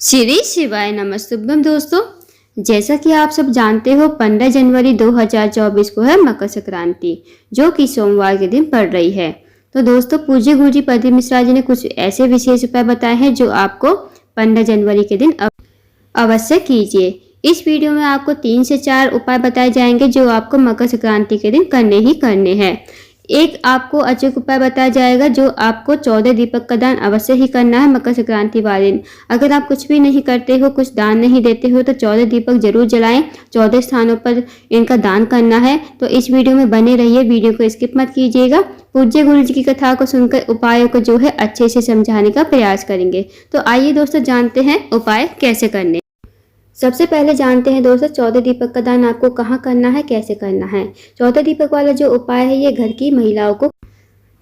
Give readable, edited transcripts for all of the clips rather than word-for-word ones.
श्री शिवाय नमस्तुभ्यम दोस्तों, जैसा कि आप सब जानते हो 15 जनवरी 2024 को है मकर संक्रांति, जो कि सोमवार के दिन पड़ रही है। तो दोस्तों, पूज्य गुरुजी प्रदीप मिश्रा जी ने कुछ ऐसे विशेष उपाय बताए हैं जो आपको 15 जनवरी के दिन अवश्य कीजिए। इस वीडियो में आपको 3 से 4 उपाय बताए जाएंगे जो आपको मकर संक्रांति के दिन करने ही करने हैं। एक आपको अचूक उपाय बताया जाएगा जो आपको 14 दीपक का दान अवश्य ही करना है मकर संक्रांति वाले दिन। अगर आप कुछ भी नहीं करते हो, कुछ दान नहीं देते हो, तो 14 दीपक जरूर जलाएं। 14 स्थानों पर इनका दान करना है। तो इस वीडियो में बने रहिए, वीडियो को स्किप मत कीजिएगा। पूज्य गुरु जी की कथा को सुनकर उपायों को जो है अच्छे से समझाने का प्रयास करेंगे। तो आइए दोस्तों, जानते हैं उपाय कैसे करने। सबसे पहले जानते हैं दोस्तों, 14 दीपक का दान आपको कहाँ करना है, कैसे करना है। 14 दीपक वाला जो उपाय है ये घर की महिलाओं को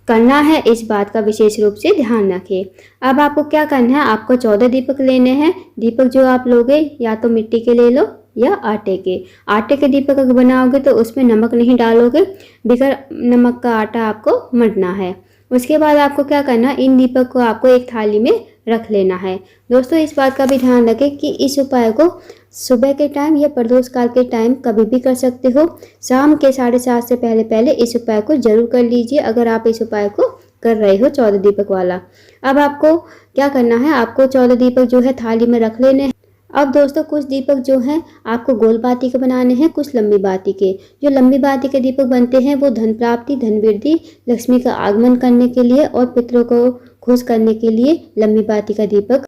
करना है, इस बात का विशेष रूप से ध्यान रखें। अब आपको क्या करना है, आपको 14 दीपक लेने हैं। दीपक जो आप लोगे या तो मिट्टी के ले लो या आटे के। आटे के दीपक अगर बनाओगे तो उसमें नमक नहीं डालोगे, बगैर नमक का आटा आपको मढ़ना है। उसके बाद आपको क्या करना है, इन दीपक को आपको एक थाली में रख लेना है। दोस्तों, इस बात का भी ध्यान रखें कि इस उपाय को सुबह के टाइम या प्रदोष काल के टाइम कभी भी कर सकते हो। शाम के 7:30 से पहले पहले इस उपाय को जरूर कर लीजिए, अगर आप इस उपाय को कर रहे हो 14 दीपक वाला। अब आपको क्या करना है, आपको 14 दीपक जो है थाली में रख लेने हैं। अब दोस्तों, कुछ दीपक जो हैं आपको गोल बाती के बनाने हैं, कुछ लंबी बाती के। जो लंबी बाती के दीपक बनते हैं वो धन प्राप्ति, धन वृद्धि, लक्ष्मी का आगमन करने के लिए और पितरों को खुश करने के लिए लंबी बाती का दीपक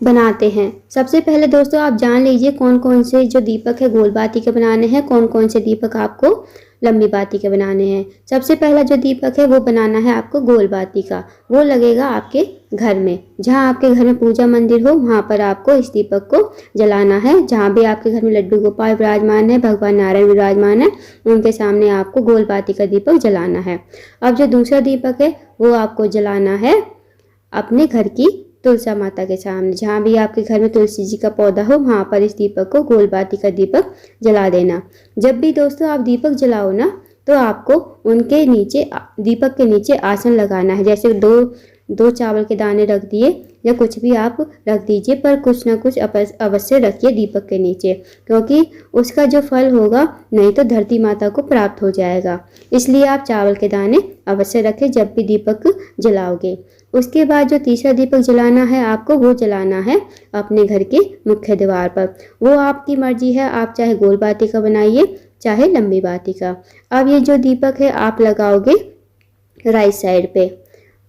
बनाते हैं। सबसे पहले दोस्तों, आप जान लीजिए कौन कौन से जो दीपक है गोल बाती के बनाने हैं, कौन कौन से दीपक आपको लंबी बाती के बनाने हैं। सबसे पहला जो दीपक है वो बनाना है आपको गोल बाती का। वो लगेगा आपके घर में, जहाँ आपके घर में पूजा मंदिर हो वहाँ पर आपको इस दीपक को जलाना है। जहाँ भी आपके घर में लड्डू गोपाल विराजमान है, भगवान नारायण विराजमान है, उनके सामने आपको गोल बाती का दीपक जलाना है। अब जो दूसरा दीपक है वो आपको जलाना है अपने घर की तुलसा माता के सामने। जहाँ भी आपके घर में तुलसी जी का पौधा हो वहाँ पर इस दीपक को, गोल बाती का दीपक जला देना। जब भी दोस्तों आप दीपक जलाओ ना, तो आपको उनके नीचे, दीपक के नीचे आसन लगाना है। जैसे दो चावल के दाने रख दिए या कुछ भी आप रख दीजिए, पर कुछ ना कुछ अवश्य रखिए दीपक के नीचे, क्योंकि उसका जो फल होगा नहीं तो धरती माता को प्राप्त हो जाएगा। इसलिए आप चावल के दाने अवश्य रखें जब भी दीपक जलाओगे। उसके बाद जो तीसरा दीपक जलाना है आपको, वो जलाना है अपने घर के मुख्य द्वार पर। वो आपकी मर्जी है, आप चाहे गोल बाती का बनाइए चाहे लंबी बाती का। अब ये जो दीपक है आप लगाओगे राइट साइड पे।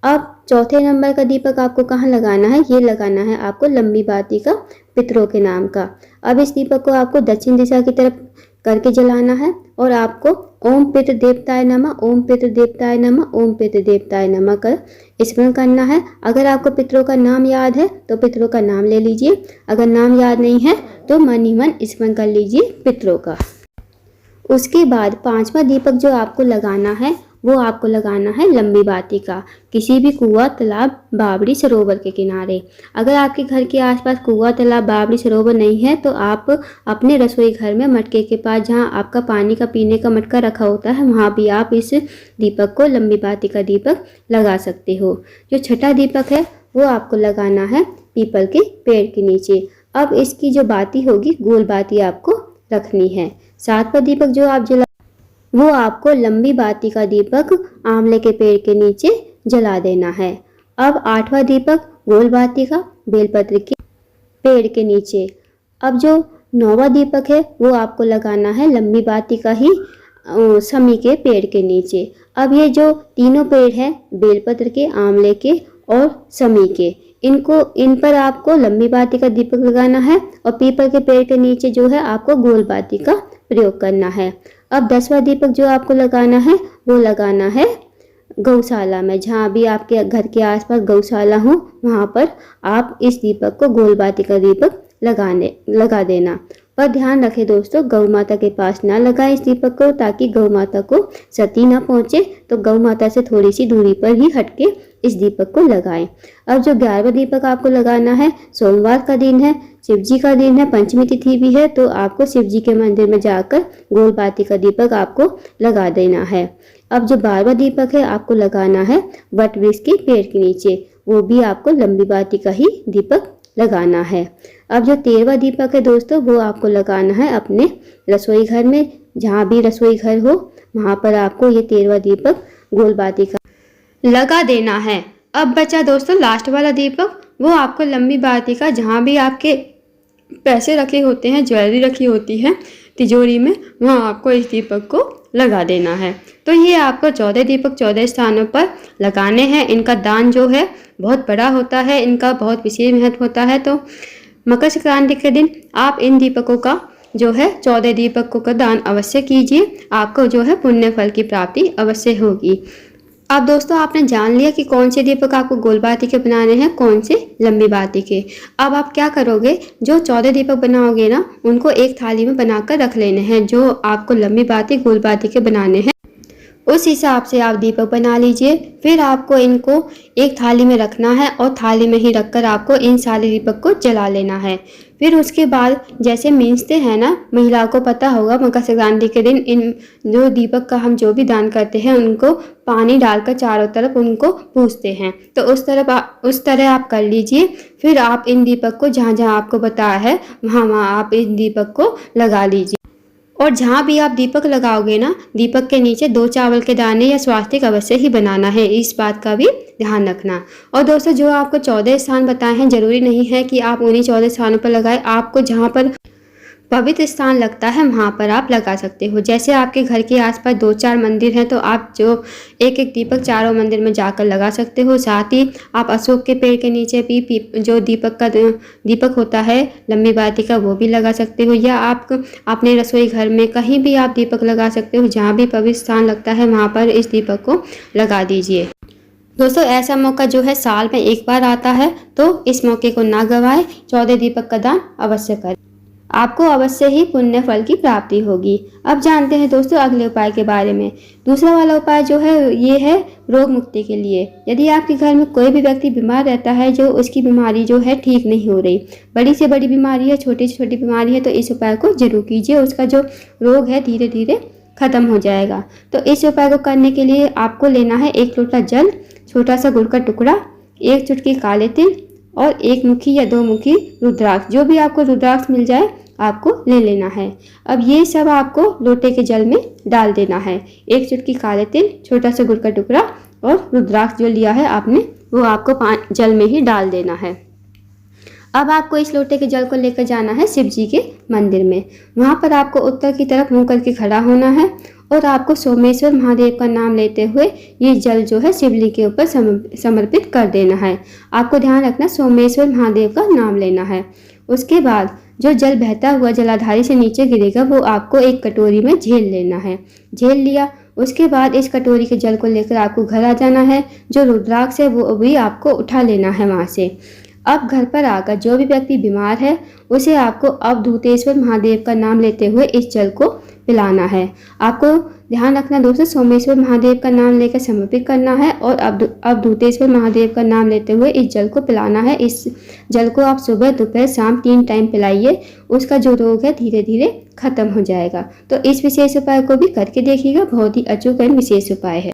अब चौथे नंबर का दीपक आपको कहाँ लगाना है, ये लगाना है आपको लंबी बाती का, पितरों के नाम का। अब इस दीपक को आपको दक्षिण दिशा की तरफ करके जलाना है और आपको ओम पितृ देवताय नमः, ओम पितृ देवताय नमः, ओम पितृ देवताय नमः कर स्मरण करना है। अगर आपको पितरों का नाम याद है तो पितरों का नाम ले लीजिए, अगर नाम याद नहीं है तो मन ही मन स्मरण कर लीजिए पितरों का। उसके बाद 5वां दीपक जो आपको लगाना है वो आपको लगाना है लंबी बाती का, किसी भी कुआं, तालाब, बावड़ी, सरोवर के किनारे। अगर आपके घर के आसपास कुआं, तालाब, बावड़ी, सरोवर नहीं है तो आप अपने रसोई घर में मटके के पास, जहां आपका पानी का पीने का मटका रखा होता है, वहां भी आप इस दीपक को, लंबी बाती का दीपक लगा सकते हो। जो छठा दीपक है वो आपको लगाना है पीपल के पेड़ के नीचे। अब इसकी जो बाती होगी गोल बाती आपको रखनी है। 7वां दीपक जो आप जला, वो आपको लंबी बाती का दीपक आंवले के पेड़ के नीचे जला देना है। अब 8वां दीपक गोल बाती का बेलपत्र के पेड़ के नीचे। अब जो 9वां दीपक है वो आपको लगाना है लंबी बाती का ही समी के पेड़ के नीचे। अब ये जो तीनों पेड़ हैं, बेलपत्र के, आंवले के और समी के, इन पर आपको लंबी बाती का दीपक लगाना है और पीपल के पेड़ के नीचे जो है आपको गोल बाती का प्रयोग करना है। अब 10वां दीपक जो आपको लगाना है वो लगाना है गौशाला में। जहाँ भी आपके घर के आसपास गौशाला हो वहाँ पर आप इस दीपक को, गोल बाती का दीपक लगा देना। पर ध्यान रखें दोस्तों, गौ माता के पास ना लगाएं इस दीपक को, ताकि गौ माता को क्षति ना पहुँचे। तो गौ माता से थोड़ी सी दूरी पर ही हटके इस दीपक को लगाएं। अब जो 11वां दीपक आपको लगाना है, सोमवार का दिन है, शिव जी का दिन है, पंचमी तिथि भी है, तो आपको शिव जी के मंदिर में जाकर गोल बाती का दीपक आपको लगा देना है। अब जो 12वां दीपक है आपको लगाना है वट वृक्ष के पेड़ के नीचे, वो भी आपको लंबी बाती का ही दीपक लगाना है। अब जो 13वां दीपक है दोस्तों, वो आपको लगाना है अपने रसोई घर में। जहाँ भी रसोई घर हो वहाँ पर आपको ये 13वां दीपक गोल बाती का लगा देना है। अब बचा दोस्तों लास्ट वाला दीपक, वो आपको लंबी बाती का जहाँ भी आपके पैसे रखे होते हैं, ज्वेलरी रखी होती है तिजोरी में, वहाँ आपको इस दीपक को लगा देना है। तो ये आपको 14 दीपक 14 स्थानों पर लगाने हैं। इनका दान जो है बहुत बड़ा होता है, इनका बहुत विशेष महत्व होता है। तो मकर संक्रांति के दिन आप इन दीपकों का जो है 14 दीपकों का दान अवश्य कीजिए, आपको जो है पुण्य फल की प्राप्ति अवश्य होगी। अब दोस्तों आपने जान लिया कि कौन से दीपक आपको गोल बाती के बनाने हैं, कौन से लंबी बाती के। अब आप क्या करोगे, जो 14 दीपक बनाओगे ना, उनको एक थाली में बनाकर रख लेने हैं। जो आपको लंबी बाती गोल बाती के बनाने हैं उस हिसाब से आप दीपक बना लीजिए। फिर आपको इनको एक थाली में रखना है और थाली में ही रखकर आपको इन सारे दीपक को जला लेना है। फिर उसके बाद जैसे मींजते हैं ना, महिलाओं को पता होगा मकर संक्रांति के दिन इन जो दीपक का हम जो भी दान करते हैं उनको पानी डालकर चारों तरफ उनको पूजते हैं। तो उस तरह आप कर लीजिए। फिर आप इन दीपक को जहाँ जहाँ आपको बताया है वहाँ आप इन दीपक को लगा लीजिए। और जहाँ भी आप दीपक लगाओगे ना, दीपक के नीचे 2 चावल के दाने या स्वास्तिक अवश्य ही बनाना है, इस बात का भी ध्यान रखना। और दोस्तों जो आपको 14 स्थान बताए हैं, जरूरी नहीं है कि आप उन्हीं 14 स्थानों पर लगाएं। आपको जहाँ पर पवित्र स्थान लगता है वहाँ पर आप लगा सकते हो। जैसे आपके घर के आसपास 2-4 मंदिर हैं तो आप जो एक एक दीपक चारों मंदिर में जाकर लगा सकते हो। साथ ही आप अशोक के पेड़ के नीचे भी जो दीपक होता है लंबी बाती का, वो भी लगा सकते हो। या आप अपने रसोई घर में कहीं भी आप दीपक लगा सकते हो। जहाँ भी पवित्र स्थान लगता है वहाँ पर इस दीपक को लगा दीजिए। दोस्तों ऐसा मौका जो है साल में एक बार आता है, तो इस मौके को ना गवाएं। 14 दीपक का दान अवश्य करें, आपको अवश्य ही पुण्य फल की प्राप्ति होगी। अब जानते हैं दोस्तों अगले उपाय के बारे में। दूसरा वाला उपाय जो है ये है रोग मुक्ति के लिए। यदि आपके घर में कोई भी व्यक्ति बीमार रहता है, जो उसकी बीमारी जो है ठीक नहीं हो रही, बड़ी से बड़ी बीमारी है, छोटी से छोटी बीमारी है, तो इस उपाय को जरूर कीजिए। उसका जो रोग है धीरे धीरे खत्म हो जाएगा। तो इस उपाय को करने के लिए आपको लेना है 1 लोटा जल, छोटा सा गुड़ का टुकड़ा, 1 चुटकी काले तिल और 1 मुट्ठी या 2 मुट्ठी रुद्राक्ष। जो भी आपको रुद्राक्ष मिल जाए आपको ले लेना है। अब ये सब आपको लोटे के जल में डाल देना है। 1 चुटकी काले तिल, छोटा सा गुड़ का टुकड़ा और रुद्राक्ष जो लिया है आपने, वो आपको जल में ही डाल देना है। अब आपको इस लोटे के जल को लेकर जाना है शिव जी के मंदिर में। वहाँ पर आपको उत्तर की तरफ मुंह करके खड़ा होना है और आपको सोमेश्वर महादेव का नाम लेते हुए ये जल जो है शिवलिंग के ऊपर समर्पित कर देना है। आपको ध्यान रखना सोमेश्वर महादेव का नाम लेना है। उसके बाद जो जल बहता हुआ जलाधारी से नीचे गिरेगा वो आपको एक कटोरी में झेल लेना है। झेल लिया, उसके बाद इस कटोरी के जल को लेकर आपको घर आ जाना है। जो रुद्राक्ष है वो भी आपको उठा लेना है वहाँ से। अब घर पर आकर जो भी व्यक्ति बीमार है उसे आपको अवधूतेश्वर महादेव का नाम लेते हुए इस जल को पिलाना है। आपको ध्यान रखना दोस्तों, सोमेश्वर महादेव का नाम लेकर समर्पित करना है और अवधूतेश्वर महादेव का नाम लेते हुए इस जल को पिलाना है। इस जल को आप सुबह दोपहर शाम 3 टाइम पिलाइए। उसका जो रोग है धीरे धीरे खत्म हो जाएगा। तो इस विशेष उपाय को भी करके देखिएगा, बहुत ही अचूक एवं विशेष उपाय है।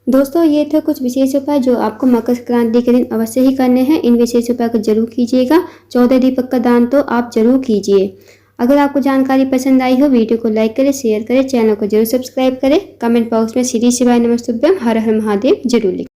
दोस्तों ये थे कुछ विशेष उपाय जो आपको मकर संक्रांति के दिन अवश्य ही करने हैं। इन विशेष उपाय को जरूर कीजिएगा। 14 दीपक का दान तो आप जरूर कीजिए। अगर आपको जानकारी पसंद आई हो, वीडियो को लाइक करें, शेयर करें, चैनल को जरूर सब्सक्राइब करें। कमेंट बॉक्स में श्री शिवाय नमस्तुभ्यम हर हर महादेव जरूर लिखें।